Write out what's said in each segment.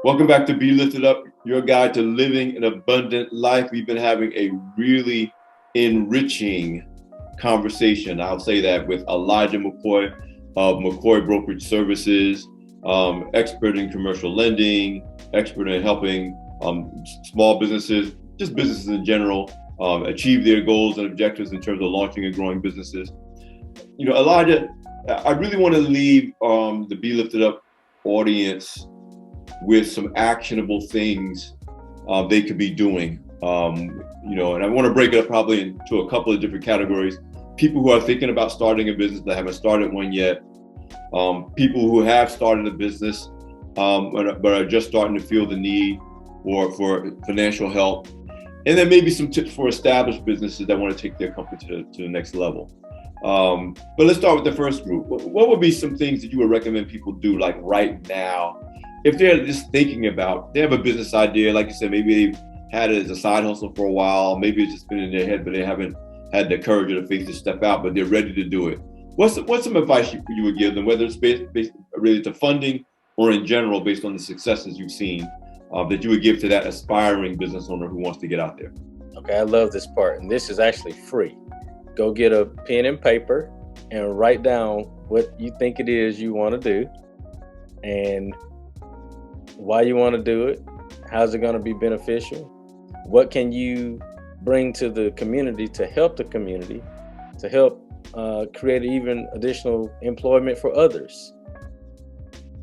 Welcome back to Be Lifted Up, your guide to living an abundant life. We've been having a really enriching conversation, I'll say that, with Elijah McCoy of McCoy Brokerage Services, expert in commercial lending, expert in helping small businesses, just businesses in general, achieve their goals and objectives in terms of launching and growing businesses. You know, Elijah, I really want to leave the Be Lifted Up audience with some actionable things they could be doing. And I want to break it up probably into a couple of different categories. People who are thinking about starting a business that haven't started one yet. People who have started a business but are just starting to feel the need for financial help. And then maybe some tips for established businesses that want to take their company to the next level. But let's start with the first group. What would be some things that you would recommend people do, like right now, if they're just thinking about, they have a business idea, like you said, maybe they've had it as a side hustle for a while, maybe it's just been in their head, but they haven't had the courage or the faith to step out, but they're ready to do it. What's some advice you would give them, whether it's based related to funding or in general, based on the successes you've seen, that you would give to that aspiring business owner who wants to get out there? Okay, I love this part, and this is actually free. Go get a pen and paper and write down what you think it is you want to do and why you want to do it. How's it going to be beneficial? What can you bring to the community to help the community, to help create even additional employment for others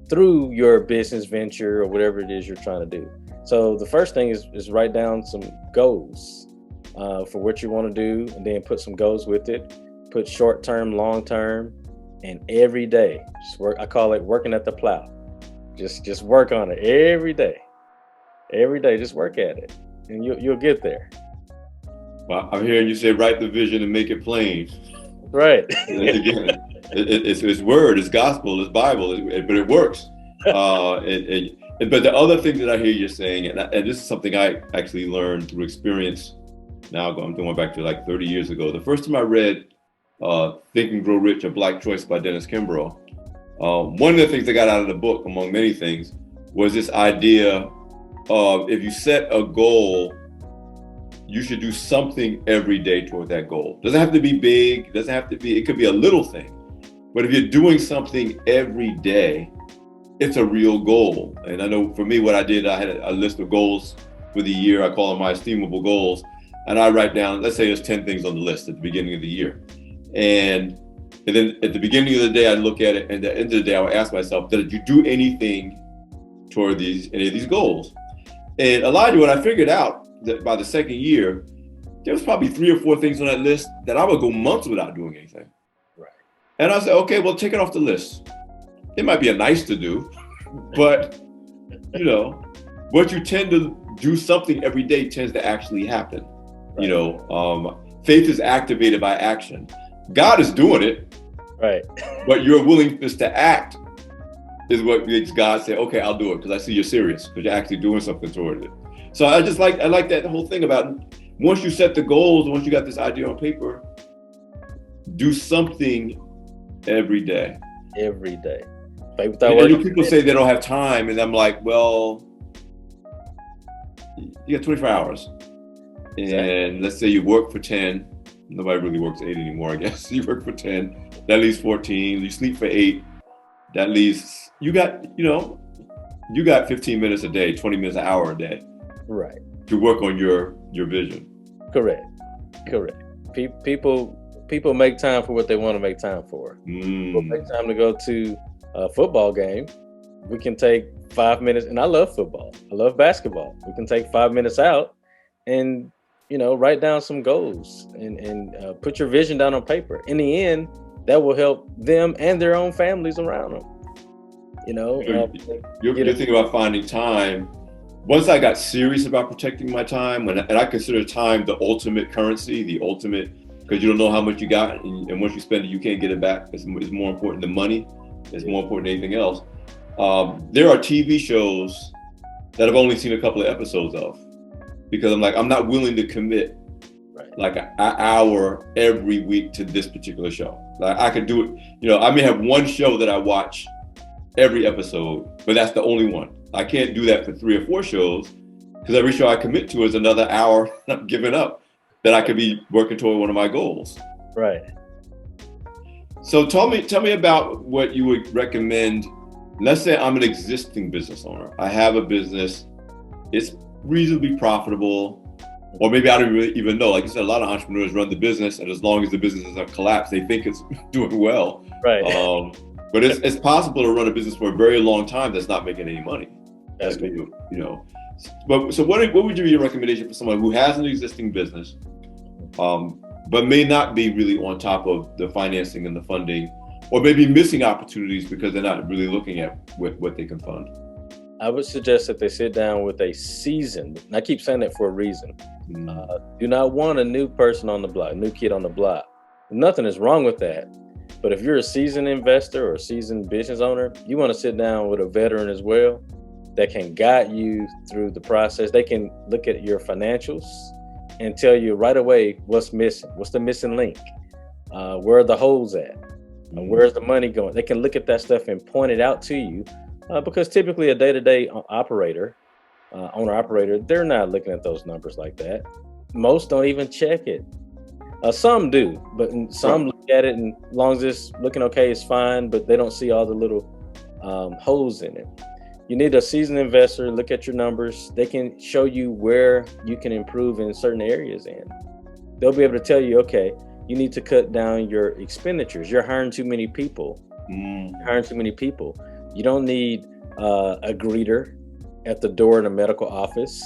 through your business venture or whatever it is you're trying to do. So the first thing is write down some goals for what you want to do, and then put some goals with it. Put short-term, long-term, and every day. Just work. I call it working at the plow. Just work on it every day. Every day, just work at it, and you'll get there. Well, I'm hearing you say, write the vision and make it plain. Right. Again, it's word, it's gospel, it's Bible, but it works. But the other thing that I hear you saying, and this is something I actually learned through experience. Now I'm going back to like 30 years ago. The first time I read Think and Grow Rich, A Black Choice by Dennis Kimbrough, one of the things I got out of the book, among many things, was this idea of, if you set a goal, you should do something every day toward that goal. Doesn't have to be big, it could be a little thing. But if you're doing something every day, it's a real goal. And I know for me, what I did, I had a list of goals for the year. I call them my esteemable goals. And I write down, let's say there's 10 things on the list at the beginning of the year. And then at the beginning of the day, I look at it, and at the end of the day, I would ask myself, did you do anything toward any of these goals? And Elijah, what I figured out, that by the second year, there was probably 3 or 4 things on that list that I would go months without doing anything. Right. And I said, okay, well, take it off the list. It might be a nice to do, but what you tend to do something every day tends to actually happen. Right. Faith is activated by action. God is doing it, right? But your willingness to act is what makes God say, okay, I'll do it, because I see you're serious, because you're actually doing something toward it. So I like that whole thing about, once you set the goals, once you got this idea on paper, do something every day. Every day. And people say they don't have time, and I'm like, well, you got 24 hours. And let's say you work for 10. Nobody really works 8 anymore, I guess. You work for 10, that leaves 14. You sleep for 8, that leaves, you got 15 minutes a day, 20 minutes an hour a day. Right. To work on your vision. Correct. People make time for what they want to make time for. People make time to go to a football game. We can take 5 minutes, and I love football. I love basketball. We can take 5 minutes out and write down some goals and put your vision down on paper. In the end, that will help them and their own families around them. You're thinking about finding time. Once I got serious about protecting my time, and I consider time the ultimate currency, because you don't know how much you got, and once you spend it, you can't get it back. It's more important than money. It's more important than anything else. There are TV shows that I've only seen a couple of episodes of, because I'm not willing to commit like an hour every week to this particular show. Like, I could do it, I may have one show that I watch every episode, but that's the only one. I can't do that for 3 or 4 shows because every show I commit to is another hour I'm giving up that I could be working toward one of my goals. Right. So tell me about what you would recommend. Let's say I'm an existing business owner. I have a business. It's reasonably profitable, or maybe I don't really even know. Like you said, a lot of entrepreneurs run the business, and as long as the business doesn't collapse, they think it's doing well. Right. But it's possible to run a business for a very long time that's not making any money. That's good. You know. But so what would be your recommendation for someone who has an existing business, but may not be really on top of the financing and the funding, or maybe missing opportunities because they're not really looking at what they can fund? I would suggest that they sit down with a seasoned, and I keep saying that for a reason. Do not want a new person on the block, a new kid on the block. Nothing is wrong with that. But if you're a seasoned investor or a seasoned business owner, you want to sit down with a veteran as well that can guide you through the process. They can look at your financials and tell you right away what's missing, what's the missing link, where are the holes at, where's the money going. They can look at that stuff and point it out to you, because typically a day-to-day owner-operator, they're not looking at those numbers like that. Most don't even check it. Some do, but some look at it, and as long as it's looking okay, it's fine, but they don't see all the little holes in it. You need a seasoned investor, look at your numbers. They can show you where you can improve in certain areas, and they'll be able to tell you, okay, you need to cut down your expenditures. You're hiring too many people. You're hiring too many people. You don't need a greeter at the door in a medical office.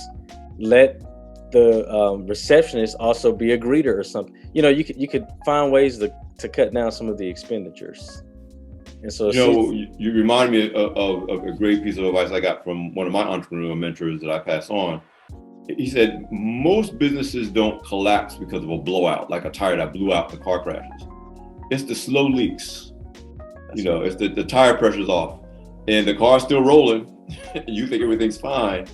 Let the receptionist also be a greeter or something. You know, you could find ways to cut down some of the expenditures. And so, you remind me of a great piece of advice I got from one of my entrepreneurial mentors that I pass on. He said, most businesses don't collapse because of a blowout, like a tire that blew out in the car crashes. It's the slow leaks. It's the tire pressure's off and the car's still rolling. You think everything's fine,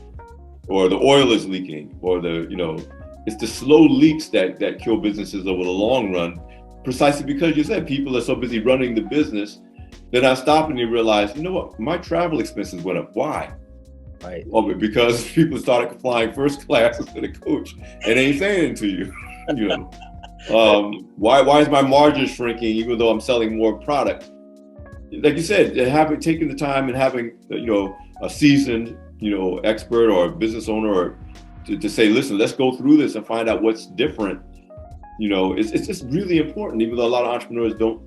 or the oil is leaking, or it's the slow leaks that kill businesses over the long run, precisely because you said people are so busy running the business. They're not stopping to realize, you know what, my travel expenses went up. Why? Right. Well, because people started flying first class instead of coach, and they ain't saying it to you. Why is my margin shrinking even though I'm selling more product? Like you said, taking the time and having a seasoned expert or a business owner or to say, listen, let's go through this and find out what's different. It's just really important, even though a lot of entrepreneurs don't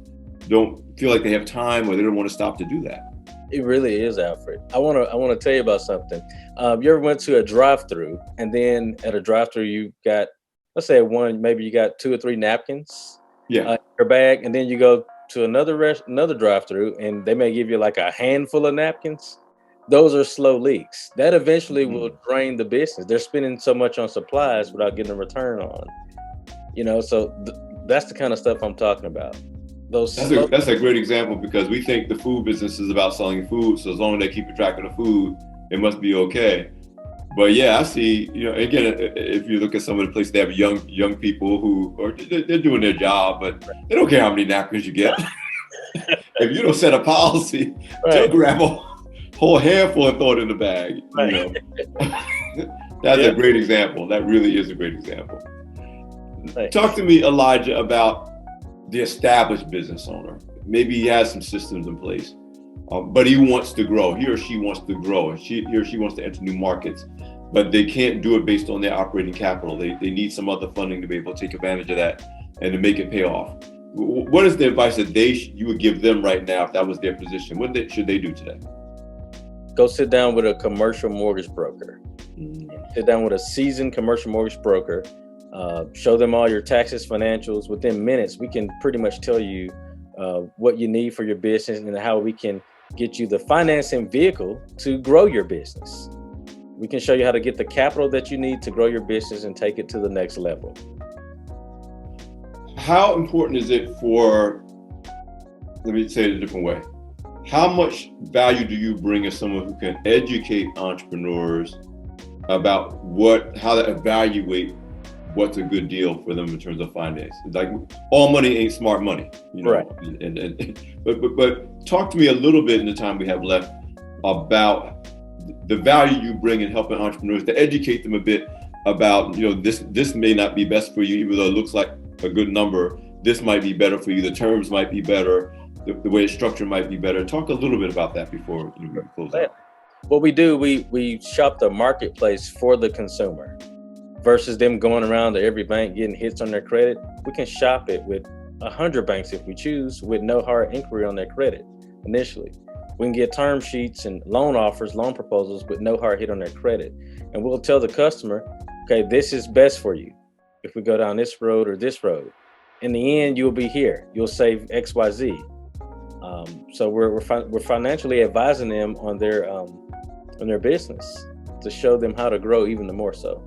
feel like they have time or they don't want to stop to do that. It really is, Alfred. I want to tell you about something. You ever went to a drive-through, and then at a drive-through you got, let's say maybe you got 2 or 3 napkins in your bag, and then you go to another drive-through and they may give you like a handful of napkins. Those are slow leaks. That eventually will drain the business. They're spending so much on supplies without getting a return on. So that's the kind of stuff I'm talking about. That's a great example, because we think the food business is about selling food. So as long as they keep track of the food, it must be okay. But yeah, I see, again, if you look at some of the places, they have young people who they're doing their job, but they don't care how many napkins you get. If you don't set a policy, they'll grab a whole handful and throw it in the bag. That's a great example. That really is a great example. Right. Talk to me, Elijah, about the established business owner. Maybe he has some systems in place, but he wants to grow. He or she wants to grow, and he or she wants to enter new markets, but they can't do it based on their operating capital. They need some other funding to be able to take advantage of that and to make it pay off. What is the advice that you would give them right now if that was their position? What should they do today? Go sit down with a commercial mortgage broker. Sit down with a seasoned commercial mortgage broker. Show them all your taxes, financials. Within minutes, we can pretty much tell you what you need for your business and how we can get you the financing vehicle to grow your business. We can show you how to get the capital that you need to grow your business and take it to the next level. How important is it let me say it a different way. How much value do you bring as someone who can educate entrepreneurs about how to evaluate what's a good deal for them in terms of finance. It's like all money ain't smart money, you know. Right. But talk to me a little bit in the time we have left about the value you bring in helping entrepreneurs, to educate them a bit about, you know, this may not be best for you, even though it looks like a good number. This might be better for you. The terms might be better. The way it's structured might be better. Talk a little bit about that before we close out. What we do, we shop the marketplace for the consumer versus them going around to every bank getting hits on their credit. We can shop it with 100 banks if we choose, with no hard inquiry on their credit initially. We can get term sheets and loan offers, loan proposals with no hard hit on their credit. And we'll tell the customer, okay, this is best for you if we go down this road or this road. In the end, you'll be here. You'll save X, Y, Z. So we're financially advising them on their business to show them how to grow even more so.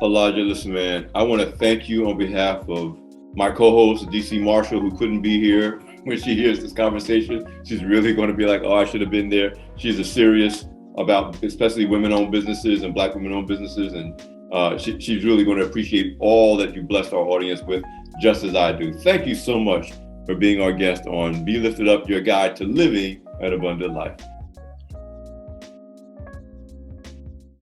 Elijah, listen, man, I want to thank you on behalf of my co-host, DC Marshall, who couldn't be here. When she hears this conversation, she's really going to be like, oh, I should have been there. She's serious about especially women-owned businesses and Black women-owned businesses. And she's really going to appreciate all that you blessed our audience with, just as I do. Thank you so much for being our guest on Be Lifted Up, your guide to living an abundant life.